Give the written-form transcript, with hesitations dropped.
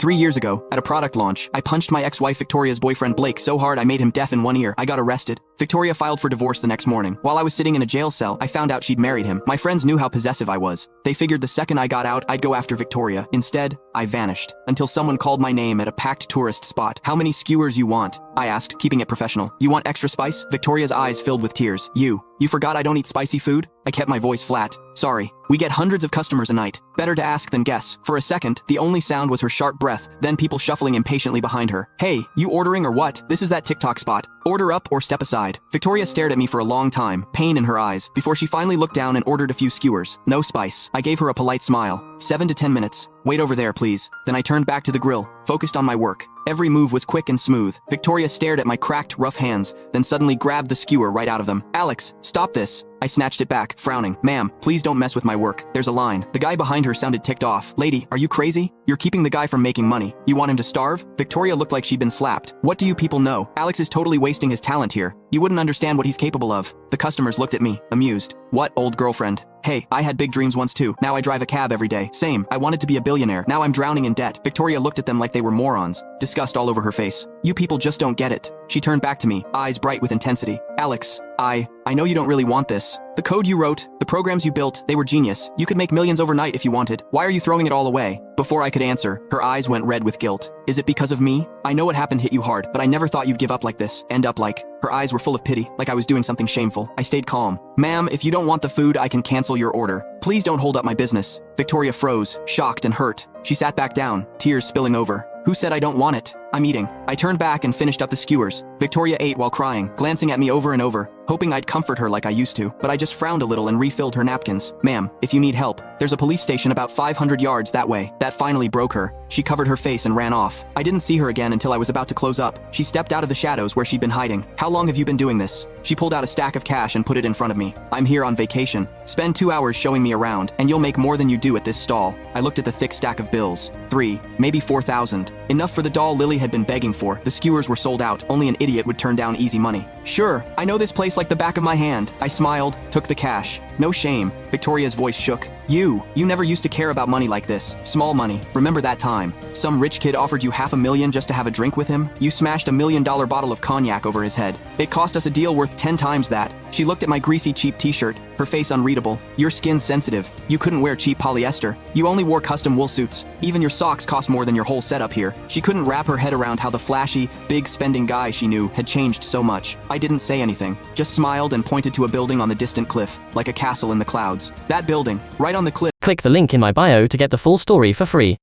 3 years ago, at a product launch, I punched my ex-wife Victoria's boyfriend Blake so hard I made him deaf in one ear. I got arrested. Victoria filed for divorce the next morning. While I was sitting in a jail cell, I found out she'd married him. My friends knew how possessive I was. They figured the second I got out, I'd go after Victoria. Instead, I vanished. Until someone called my name at a packed tourist spot. "How many skewers you want?" I asked, keeping it professional. "You want extra spice?" Victoria's eyes filled with tears. You forgot I don't eat spicy food?" I kept my voice flat. "Sorry. We get hundreds of customers a night. Better to ask than guess." For a second, the only sound was her sharp breath, then people shuffling impatiently behind her. "Hey, you ordering or what? This is that TikTok spot. Order up or step aside." Victoria stared at me for a long time, pain in her eyes, before she finally looked down and ordered a few skewers. No spice. I gave her a polite smile. 7 to 10 minutes. "Wait over there, please." Then I turned back to the grill, focused on my work. Every move was quick and smooth. Victoria stared at my cracked, rough hands, then suddenly grabbed the skewer right out of them. "Alex, stop this." I snatched it back, frowning. "Ma'am, please don't mess with my work. There's a line." The guy behind her sounded ticked off. "Lady, are you crazy? You're keeping the guy from making money. You want him to starve?" Victoria looked like she'd been slapped. "What do you people know? Alex is totally wasting his talent here. You wouldn't understand what he's capable of." The customers looked at me, amused. "What, old girlfriend? Hey, I had big dreams once too. Now I drive a cab every day. Same, I wanted to be a billionaire. Now I'm drowning in debt." Victoria looked at them like they were morons, disgust all over her face. "You people just don't get it." She turned back to me, eyes bright with intensity. "Alex, I know you don't really want this. The code you wrote, the programs you built, they were genius. You could make millions overnight if you wanted. Why are you throwing it all away?" Before I could answer, her eyes went red with guilt. "Is it because of me? I know what happened hit you hard, but I never thought you'd give up like this. End up like." Her eyes were full of pity, like I was doing something shameful. I stayed calm. "Ma'am, if you don't want the food, I can cancel your order. Please don't hold up my business." Victoria froze, shocked and hurt. She sat back down, tears spilling over. "Who said I don't want it? I'm eating." I turned back and finished up the skewers. Victoria ate while crying, glancing at me over and over, hoping I'd comfort her like I used to, but I just frowned a little and refilled her napkins. "Ma'am, if you need help, there's a police station about 500 yards that way." That finally broke her. She covered her face and ran off. I didn't see her again until I was about to close up. She stepped out of the shadows where she'd been hiding. "How long have you been doing this?" She pulled out a stack of cash and put it in front of me. "I'm here on vacation. Spend 2 hours showing me around, and you'll make more than you do at this stall." I looked at the thick stack of bills. 3, maybe 4,000. Enough for the doll Lily had been begging for. The skewers were sold out. Only an idiot would turn down easy money. "Sure, I know this place like the back of my hand." I smiled, took the cash. "No shame." Victoria's voice shook. You never used to care about money like this. Small money. Remember that time? Some rich kid offered you $500,000 just to have a drink with him? You smashed $1 million bottle of cognac over his head. It cost us a deal worth 10 times that." She looked at my greasy cheap t-shirt, her face unreadable. "Your skin's sensitive. You couldn't wear cheap polyester. You only wore custom wool suits. Even your socks cost more than your whole setup here." She couldn't wrap her head around how the flashy, big spending guy she knew had changed so much. I didn't say anything, just smiled and pointed to a building on the distant cliff, like a castle in the clouds. That building, right on the cliff. Click the link in my bio to get the full story for free.